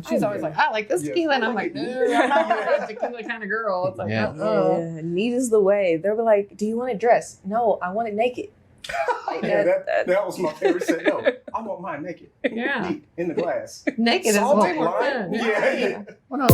She's always like, I like this tequila. And I'm like, no, I'm not a tequila kind of girl. It's like, Yeah, neat is the way. They'll be like, do you want it dressed? No, I want it naked. Like that was my favorite set. No, I want mine naked. Yeah. Neat, in the glass. naked is Salted way more lime? fun. Yeah. What else?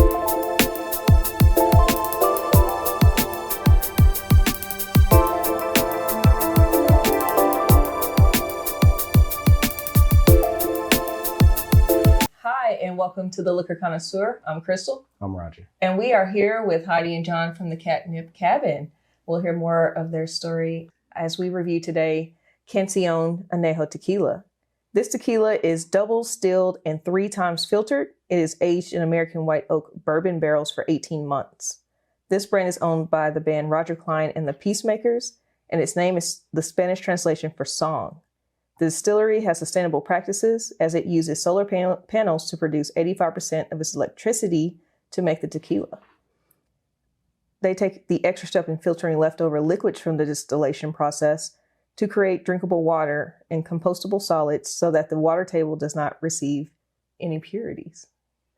Hi, and welcome to the Liquor Connoisseur. I'm Crystal. I'm Roger. And we are here with Heidi and John from the Catnip Cabin. We'll hear more of their story as we review today Canción Anejo Tequila. This tequila is double stilled and 3 times filtered. It is aged in American white oak bourbon barrels for 18 months. This brand is owned by the band Roger Cline and the Peacemakers, and its name is the Spanish translation for song. The distillery has sustainable practices as it uses solar panels to produce 85% of its electricity to make the tequila. They take the extra step in filtering leftover liquids from the distillation process to create drinkable water and compostable solids so that the water table does not receive any impurities.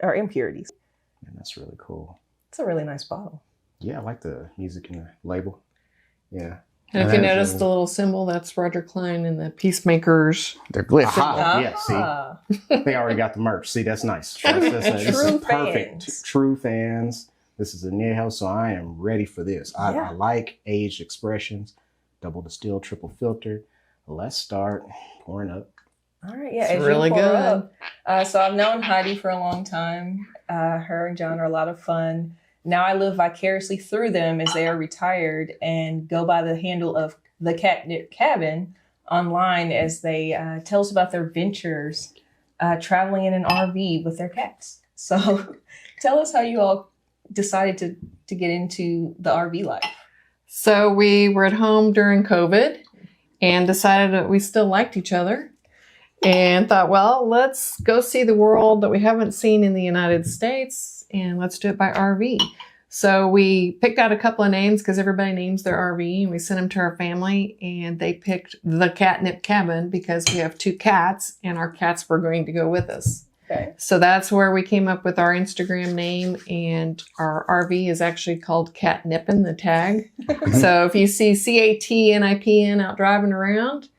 And that's really cool. It's a really nice bottle. Yeah, I like the music in the label. Yeah. And if you notice the little symbol, that's Roger Cline and the Peacemakers. They're glyphs. Ah. Yeah, see? They already got the merch. See, that's nice. This True is perfect. fans. True fans. This is a Anejo, so I am ready for this. Yeah. I like aged expressions, double distilled, triple filtered. Let's start pouring up. All right, yeah, It's as you really pour good. up. So I've known Heidi for a long time. Her and John are a lot of fun. Now I live vicariously through them as they are retired and go by the handle of the Catnip Cabin online as they tell us about their ventures traveling in an RV with their cats. So tell us how you all decided to get into the RV life. So we were at home during COVID and decided that we still liked each other and thought, well, let's go see the world that we haven't seen in the United States and let's do it by RV. So we picked out a couple of names because everybody names their RV and we sent them to our family and they picked the Catnip Cabin because we have 2 cats and our cats were going to go with us. Okay. So that's where we came up with our Instagram name, and our RV is actually called Catnippin, the tag. So if you see CATNIPN out driving around,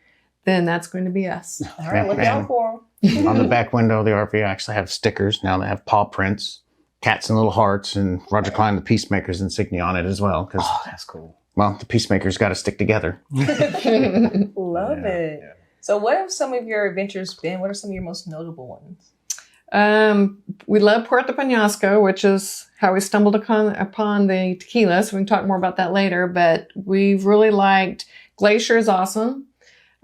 then that's going to be us. All right, look out for them. On the back window of the RV, I actually have stickers now that have paw prints, cats and little hearts, and Roger Cline, the Peacemakers insignia on it as well. Because, Oh, that's cool. well, the Peacemakers got to stick together. Love Yeah, it. yeah. So what have some of your adventures been? What are some of your most notable ones? We love Puerto Penasco, which is how we stumbled upon the tequila. So we can talk more about that later. But we've really liked Glacier is awesome.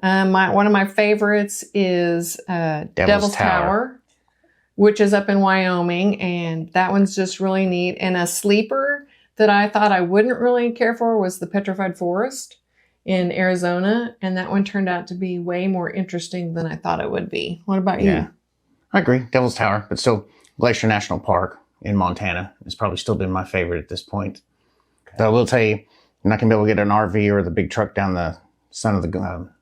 One of my favorites is Devil's Tower, which is up in Wyoming, and that one's just really neat. And a sleeper that I thought I wouldn't really care for was the Petrified Forest in Arizona, and that one turned out to be way more interesting than I thought it would be. What about Yeah. you? I agree, Devil's Tower, but still, Glacier National Park in Montana has probably still been my favorite at this point. Though I will tell you, you're not going to be able to get an RV or the big truck down the Sun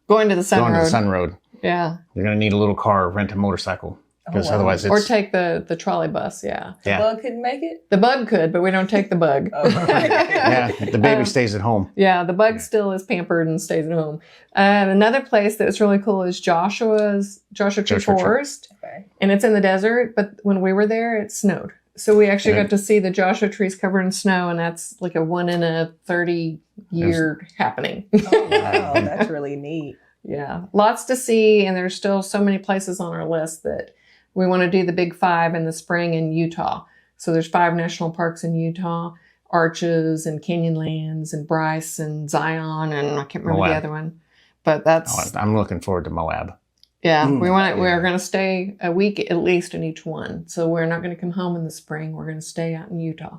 Going to the Sun Road. Road. Yeah. You're going to need a little car or rent a motorcycle. Because wow. otherwise it's... Or take the trolley bus, yeah. The Yeah. bug couldn't make it? The bug could, but we don't take the bug. Oh. Yeah, the baby stays at home. Yeah, the bug still is pampered and stays at home. Another place that's really cool is Joshua Tree Forest. Okay. And it's in the desert, but when we were there, it snowed. So we actually Yeah. got to see the Joshua trees covered in snow, and that's like a 1 in a 30 year happening. Oh, wow. That's really neat. Yeah, lots to see, and there's still so many places on our list that we want to do the Big 5 in the spring in Utah. So there's 5 national parks in Utah, Arches and Canyonlands and Bryce and Zion, and I can't remember the Moab. other one. But that's, I'm looking forward to Moab. yeah, yeah. we're going to stay a week at least in each one. So we're not going to come home in the spring. We're going to stay out in Utah.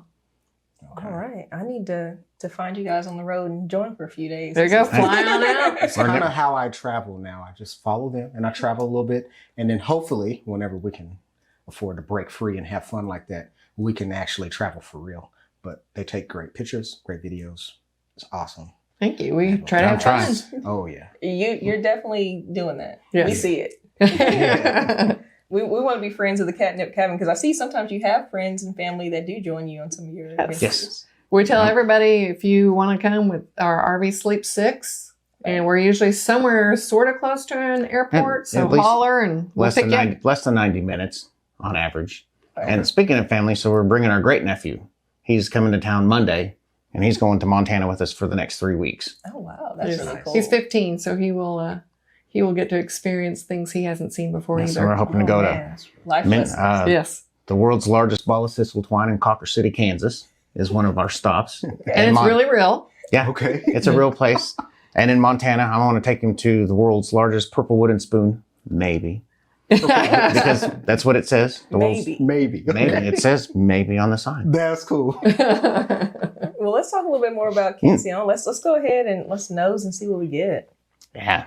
Okay. All right. I need to find you guys on the road and join for a few days. There you go, fly on out. It's kind of how I travel now. I just follow them and I travel a little bit. And then hopefully, whenever we can afford to break free and have fun like that, we can actually travel for real. But they take great pictures, great videos. It's awesome. Thank you. We try to I'm have trying. fun. Oh, yeah. You're definitely doing that. Yes. We see it. Yeah. We want to be friends of the Catnip Cabin because I see sometimes you have friends and family that do join you on some of your adventures. Yes. We tell everybody if you want to come with our RV Sleep 6, and we're usually somewhere sort of close to an airport, so at least holler and we'll less pick than you up. less than 90 minutes on average. Okay. And speaking of family, so we're bringing our great nephew. He's coming to town Monday, and he's going to Montana with us for the next 3 weeks. Oh wow, that's Yes. really cool. He's 15, so he will get to experience things he hasn't seen before Yeah, either. so we're hoping to go to man. Life Min- lessons. Yes. the world's largest ball of thistle twine in Cocker City, Kansas, is one of our stops. And it's really real. yeah, Okay. it's a real place. And in Montana, I want to take him to the world's largest purple wooden spoon, maybe, because that's what it says. The world's- Maybe. Maybe. maybe it says maybe on the sign. That's cool. Well, let's talk a little bit more about Cancion. Let's go ahead and let's nose and see what we get. Yeah,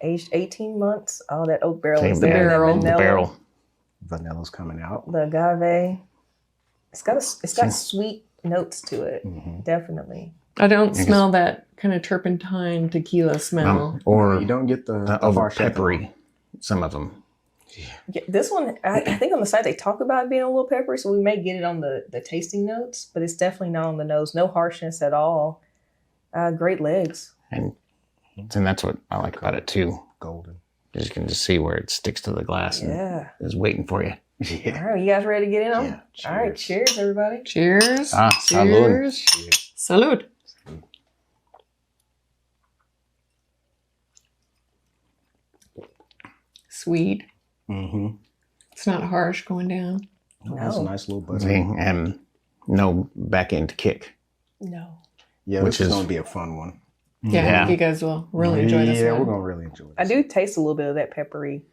Aged 18 months. Oh, that oak barrel the is there. barrel. That The vanilla, barrel. Vanilla's coming out. the agave. It's got sweet notes to it. Mhm. Definitely. I don't smell that kind of turpentine tequila smell. Or You don't get the over harsh peppery. Some of them. Yeah, this one, I think on the site they talk about it being a little peppery, so we may get it on the tasting notes, but it's definitely not on the nose. No harshness at all. Great legs. And that's what I like about it too. golden. You can just see where it sticks to the glass and Yeah. is waiting for you. Yeah. All right, you guys ready to get in on? Yeah. All right, cheers, everybody. Cheers. Salud. Cheers. Salud. Sweet. Mm-hmm. It's not harsh going down. That's a No. nice little buzz. And no back end kick. No. Yeah, Which this is is- going to be a fun one. Yeah, I Yeah. think you guys will really enjoy this Yeah, one. we're going to really enjoy this. I do taste a little bit of that peppery,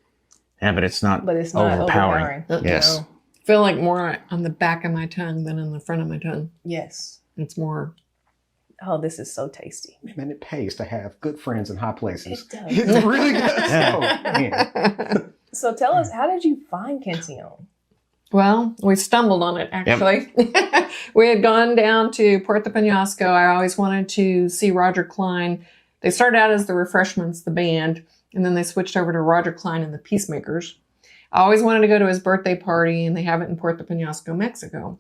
Yeah, but it's not but it's not overpowering. overpowering. Yes. No. Feel like more on the back of my tongue than on the front of my tongue. Yes. It's more. Oh, this is so tasty. Man, it pays to have good friends in high places. It does. It really does. Yeah. Oh, man. So tell us, how did you find Cancion? Well, we stumbled on it actually. We had gone down to Puerto Penasco. I always wanted to see Roger Cline. They started out as the Refreshments, the band, and then they switched over to Roger Cline and the Peacemakers. I always wanted to go to his birthday party, and they have it in Puerto Penasco, Mexico.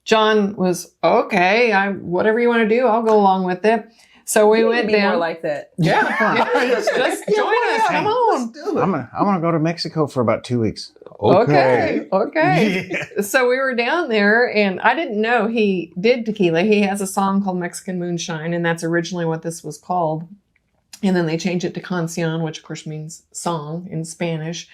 John was, okay, whatever you want to do, I'll go along with it. So we You need went to be down. more like that. Yeah, just join us. Come on. I want to go to Mexico for about 2 weeks. Okay. Yeah. So we were down there, and I didn't know he did tequila. He has a song called Mexican Moonshine, and that's originally what this was called. And then they changed it to Cancion, which of course means song in Spanish.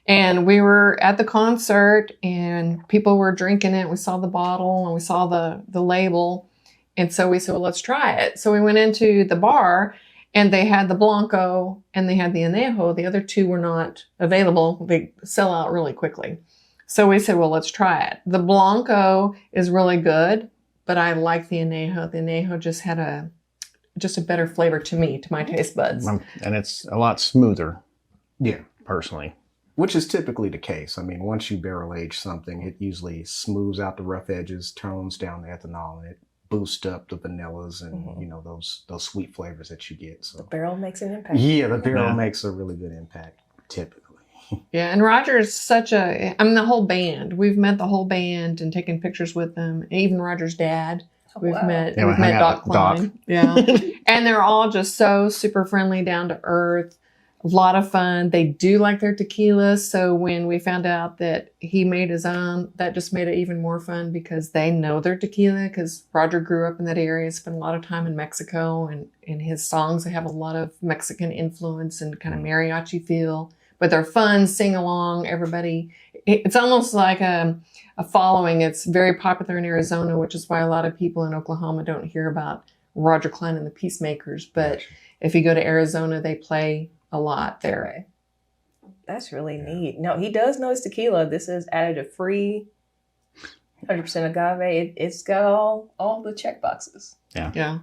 And we were at the concert, and people were drinking it. We saw the bottle, and we saw the label. And so we said, well, let's try it. So we went into the bar, and they had the Blanco and they had the Anejo. The other two were not available. They sell out really quickly. So we said, well, let's try it. The Blanco is really good, but I like the Anejo. The Anejo just had a better flavor to me, to my taste buds. And it's a lot smoother, Yeah. personally. Which is typically the case. I mean, once you barrel age something, it usually smooths out the rough edges, tones down the ethanol, and it boosts up the vanillas and you know those sweet flavors that you get. So Barrel makes an impact. yeah, the barrel Yeah. makes a really good impact typically. Yeah, and Roger's the whole band. We've met the whole band and taken pictures with them. Even Roger's dad. We've wow. met Yeah, we we've hung met out Doc with Doc. Cline. Yeah. And they're all just so super friendly, down to earth. A lot of fun. They do like their tequila. So when we found out that he made his own, that just made it even more fun because they know their tequila, because Roger grew up in that area, spent a lot of time in Mexico, and in his songs, they have a lot of Mexican influence and kind of mariachi feel, but they're fun, sing along, everybody. It's almost like a following. It's very popular in Arizona, which is why a lot of people in Oklahoma don't hear about Roger Cline and the Peacemakers. But if you go to Arizona, they play a lot there. Okay. That's really neat. No, he does know his tequila. This is additive free, 100% agave. It's got all the check boxes. Yeah.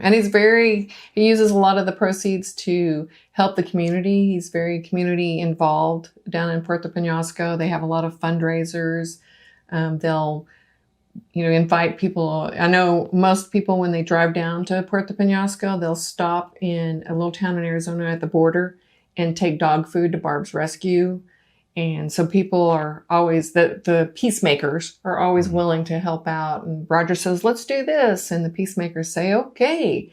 And he uses a lot of the proceeds to help the community. He's very community involved down in Puerto Penasco. They have a lot of fundraisers. They'll, invite people. I know most people, when they drive down to Puerto Penasco, they'll stop in a little town in Arizona at the border and take dog food to Barb's Rescue. And so people are always, the peacemakers are always willing to help out. And Roger says, let's do this. And the peacemakers say, okay.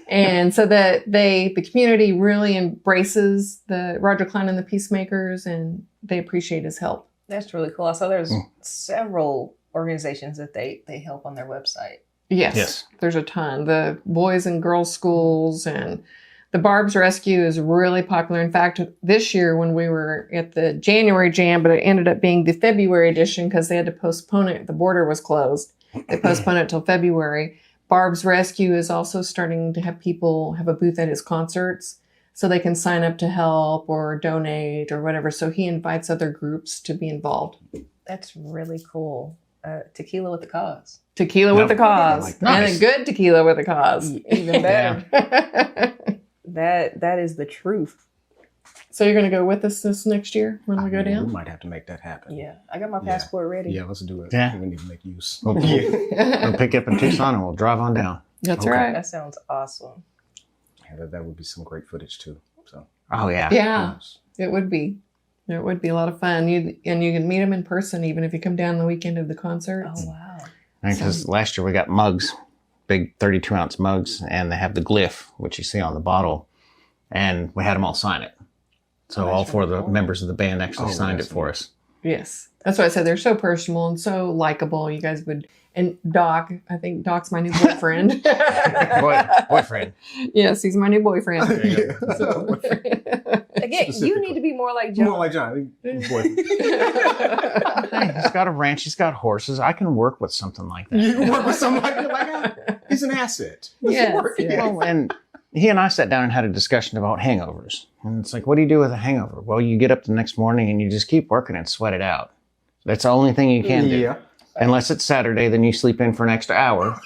And so that the community really embraces the Roger Cline and the peacemakers, and they appreciate his help. That's really cool. I saw there's several organizations that they help on their website. Yes. There's a ton. The boys and girls schools, and the Barb's Rescue is really popular. In fact, this year when we were at the January Jam, but it ended up being the February edition because they had to postpone it. The border was closed. They postponed it till February. Barb's Rescue is also starting to have people have a booth at his concerts so they can sign up to help or donate or whatever. So he invites other groups to be involved. That's really cool. Tequila with a cause. Tequila with a cause. Like And a good tequila with a cause. Even better. That is the truth. So you're going to go with us this next year when we go We down? might have to make that happen. Yeah, I got my passport ready. Yeah, let's do it. Yeah. We need to make use. We'll pick you up in Tucson and we'll drive on down. That's Okay. right. That sounds awesome. Yeah, that would be some great footage too. So Oh, yeah. Yeah, it would be. It would be a lot of fun. You can meet them in person even if you come down the weekend of the concerts. Oh, wow. Because last year we got mugs, big 32-ounce mugs, and they have the glyph, which you see on the bottle, and we had them all sign it. So all four of the members of the band actually signed it for us. Yes. That's why I said they're so personal and so likable. You guys would, and Doc, I think Doc's my new boyfriend. Boyfriend. Yes, he's my new boyfriend. Yeah. So. Again, you need to be more like John. More like John. Boy. Hey, he's got a ranch, he's got horses. I can work with something like that. You can work with somebody like that. He's an asset. Yes, Work. yes. Well, and he and I sat down and had a discussion about hangovers. And it's like, what do you do with a hangover? Well, you get up the next morning and you just keep working and sweat it out. That's the only thing you can do. Yeah. Unless it's Saturday, then you sleep in for an extra hour.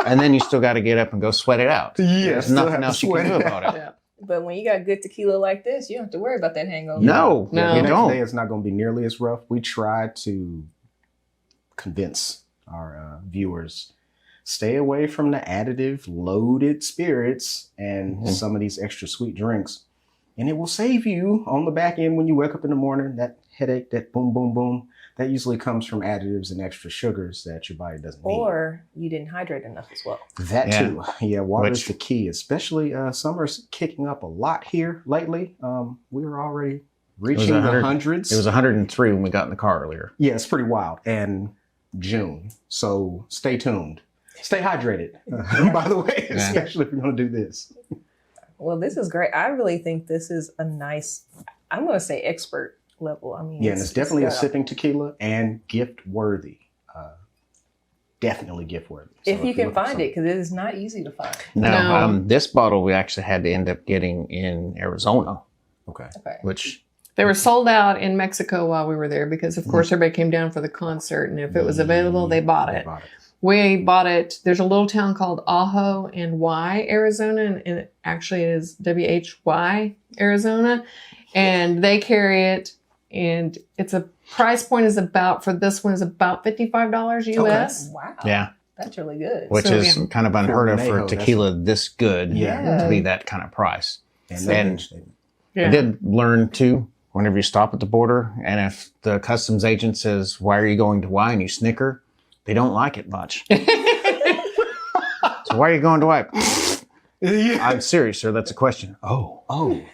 And then you still got to get up and go sweat it out. Yeah, There's still have nothing to else you sweat can do it about it. Yeah. But when you got good tequila like this, you don't have to worry about that hangover. No, No. you The next don't. day it's not going to be nearly as rough. We try to convince our viewers, stay away from the additive loaded spirits and some of these extra sweet drinks. And it will save you on the back end when you wake up in the morning, that headache, that boom, boom, boom. That usually comes from additives and extra sugars that your body doesn't need. Or you didn't hydrate enough as well. That Yeah. too. Yeah, water is Which- the key, especially summer's kicking up a lot here lately. We were already reaching the 100 hundreds. It was 103 when we got in the car earlier. Yeah, it's pretty wild. And June. So stay tuned. Stay hydrated, by the way, especially if you're going to do this. Well, this is great. I really think this is a nice, I'm going to say expert level. I mean, Yeah, and it's definitely a got- sipping tequila and gift worthy. Definitely gift worthy. If you can find it, because it is not easy to find. Now, No. this bottle we actually had to end up getting in Arizona, Okay. Okay. which They were sold out in Mexico while we were there because, of course, everybody came down for the concert. And if it was available, they bought it. We bought it. There's a little town called Ajo and Y, Arizona, and it actually is WHY, Arizona. And they carry it. And it's a price point is about, for this one, is about $55 US. Wow. yeah, That's really good. which So, is yeah. kind of unheard of for Anejo, tequila this good Yeah. to be that kind of price. And I did learn too, whenever you stop at the border, and if the customs agent says, "Why are you going to Y?" and you snicker, they don't like it much. So why are you going to Y? yeah. I'm serious, sir. That's a question. Oh,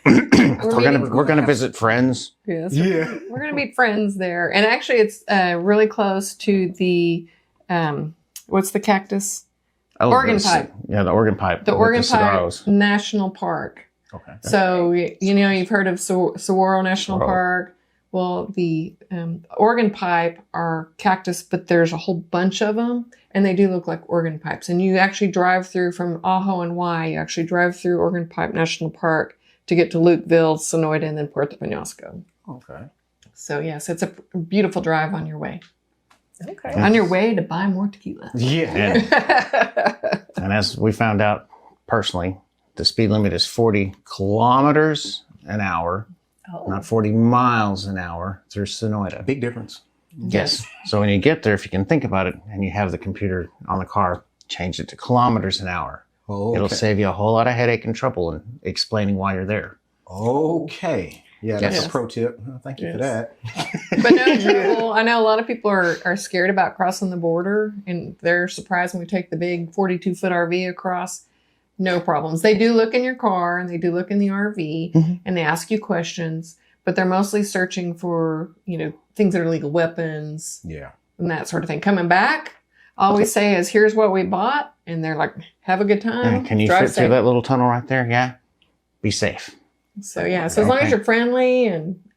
we're gonna visit friends. Yes. Yeah. We're going to meet friends there. And actually, it's really close to the, what's the cactus? Oh, Organ the c- pipe. Yeah, the organ pipe. The with Organ Pipe cigarros. National Park. Okay. So, you've heard of Saguaro National Saguaro. Park. Well, the organ pipe are cactus, but there's a whole bunch of them, and they do look like organ pipes. And you actually drive through from Ajo and Y, you actually drive through Organ Pipe National Park to get to Lukeville, Sonoyta, and then Puerto Penasco. Okay. So, yes, it's a beautiful drive on your way. Okay. On your way to buy more tequila. Yeah. And as we found out personally, the speed limit is 40 kilometers an hour, Oh. not 40 miles an hour through Sonoyta. Big difference. Yes. So when you get there, if you can think about it, and you have the computer on the car, change it to kilometers an hour. Oh, It'll save you a whole lot of headache and trouble in explaining why you're there. Okay. Yeah, that's Yes. a pro tip. Thank you for that. But no trouble. I know a lot of people are scared about crossing the border, and they're surprised when we take the big 42-foot RV across. No problems. They do look in your car, and they do look in the RV, and they ask you questions, but they're mostly searching for, things that are legal, weapons, Yeah. and that sort of thing. Coming back, all we say is, here's what we bought, and they're like, have a good time. Can you Drive fit safe. through that little tunnel right there? Yeah. Be safe. So yeah, so as long as Okay. you're friendly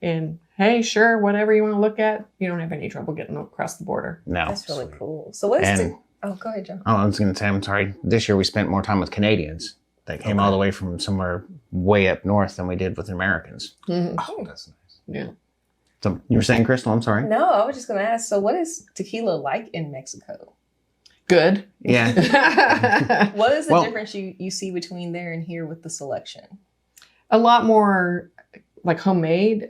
and hey, sure, whatever you want to look at, you don't have any trouble getting across the border. No. That's really Sweet. cool. So what is And- it? Oh, go ahead, John. Oh, I was going to say, I'm sorry. This year we spent more time with Canadians that came all the way from somewhere way up north than we did with Americans. Mhm. Oh, that's nice. Yeah. So you were saying, Crystal? I'm sorry. No, I was just going to ask. So what is tequila like in Mexico? Good. Yeah. What is the Well- difference you see between there and here with the selection? A lot more like homemade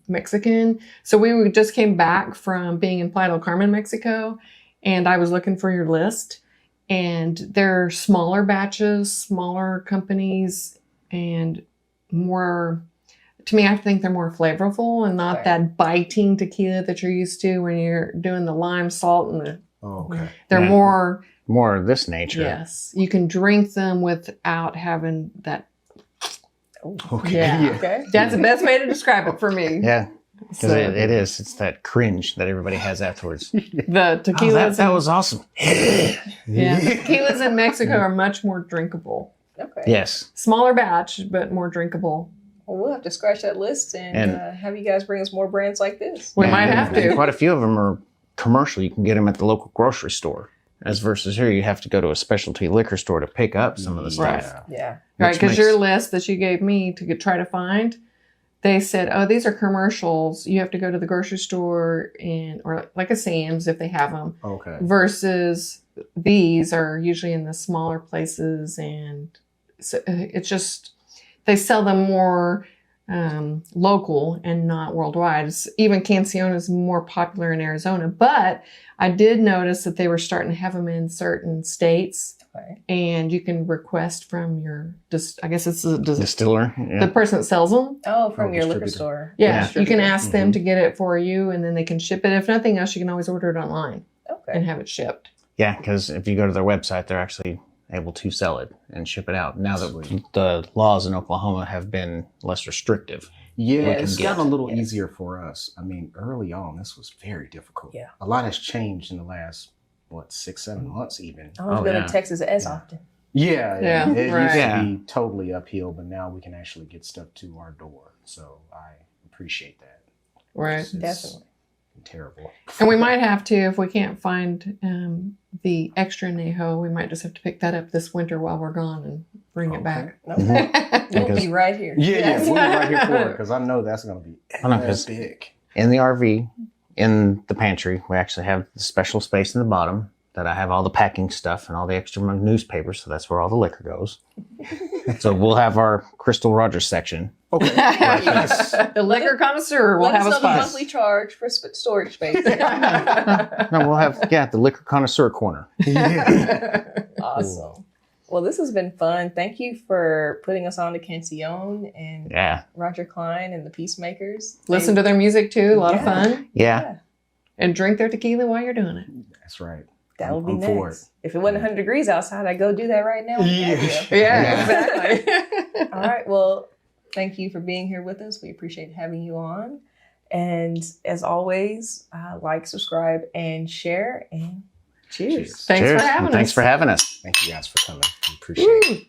Mexican. So we just came back from being in Playa del Carmen, Mexico, and I was looking for your list. And they're smaller batches, smaller companies, and more. To me, I think they're more flavorful and not Okay. that biting tequila that you're used to when you're doing the lime, salt, and the. Oh, okay. They're Yeah. more. More of this nature. Yes, you can drink them without having that. Okay. Yeah. Okay. That's the best way to describe it for me. Yeah. Because So, it is. It's that cringe that everybody has afterwards. the Oh, tequilas. that was awesome. yeah, tequilas in Mexico are much more drinkable. Okay. Yes. Smaller batch, but more drinkable. Well, we'll have to scratch that list and And- have you guys bring us more brands like this. We And- might have and to. Quite a few of them are commercial. You can get them at the local grocery store. As versus here, you have to go to a specialty liquor store to pick up some of the Right. stuff. Yeah. Right, which because your makes- list that you gave me to try to find, they said, oh, these are commercials. You have to go to the grocery store or like a Sam's if they have them, Okay. versus these are usually in the smaller places. And so it's just, they sell them more local and not worldwide. Even Cancion is more popular in Arizona, but I did notice that they were starting to have them in certain states, Okay. and you can request from your, I guess it's the Distiller. Yeah. the person that sells them. Oh, from Oh, your liquor distributor. store. Yeah, you can Distributor. ask them to get it for you, and then they can ship it. If nothing else, you can always order it online Okay. and have it shipped. Yeah, because if you go to their website, they're actually able to sell it and ship it out. Now that Sweet. the laws in Oklahoma have been less restrictive. Yeah, Yeah, it's it's gotten a good. little Yes. easier for us. I mean, early on, this was very difficult. Yeah. A lot has changed in the last, 6-7 months even. I don't Oh, go yeah. to Texas as Yeah. often. Yeah, Yeah, It right. used Yeah. to be totally uphill, but now we can actually get stuff to our door. So I appreciate that. Right. It's Definitely. terrible. And we might have to, if we can't find the extra Anejo, we might just have to pick that up this winter while we're gone and bring it back. Okay. We'll Because- be right here. Yeah, we'll be right here for it because I know that's going to be I know, 'cause- big. In the RV, in the pantry, we actually have the special space in the bottom that I have all the packing stuff and all the extra newspapers. So that's where all the liquor goes. So we'll have our Crystal Rogers section. Okay. Yes. The liquor connoisseur will Let have us a know the spot. monthly charge for storage space. No, we'll have, the liquor connoisseur corner. Yeah. Awesome. Well, this has been fun. Thank you for putting us on to Cancion and Yeah. Roger Cline and the Peacemakers. Listen to their music too. A lot of Yeah. fun. Yeah. And drink their tequila while you're doing it. That's right. That would be I'm for nice. If it wasn't 100 degrees outside, I'd go do that right now. Yeah. Yeah, Exactly. All right. Well, thank you for being here with us. We appreciate having you on. And as always, like, subscribe, and share. And cheers. Thanks Cheers. for having And thanks us. for having us. Thank you guys for coming. We appreciate it. Woo.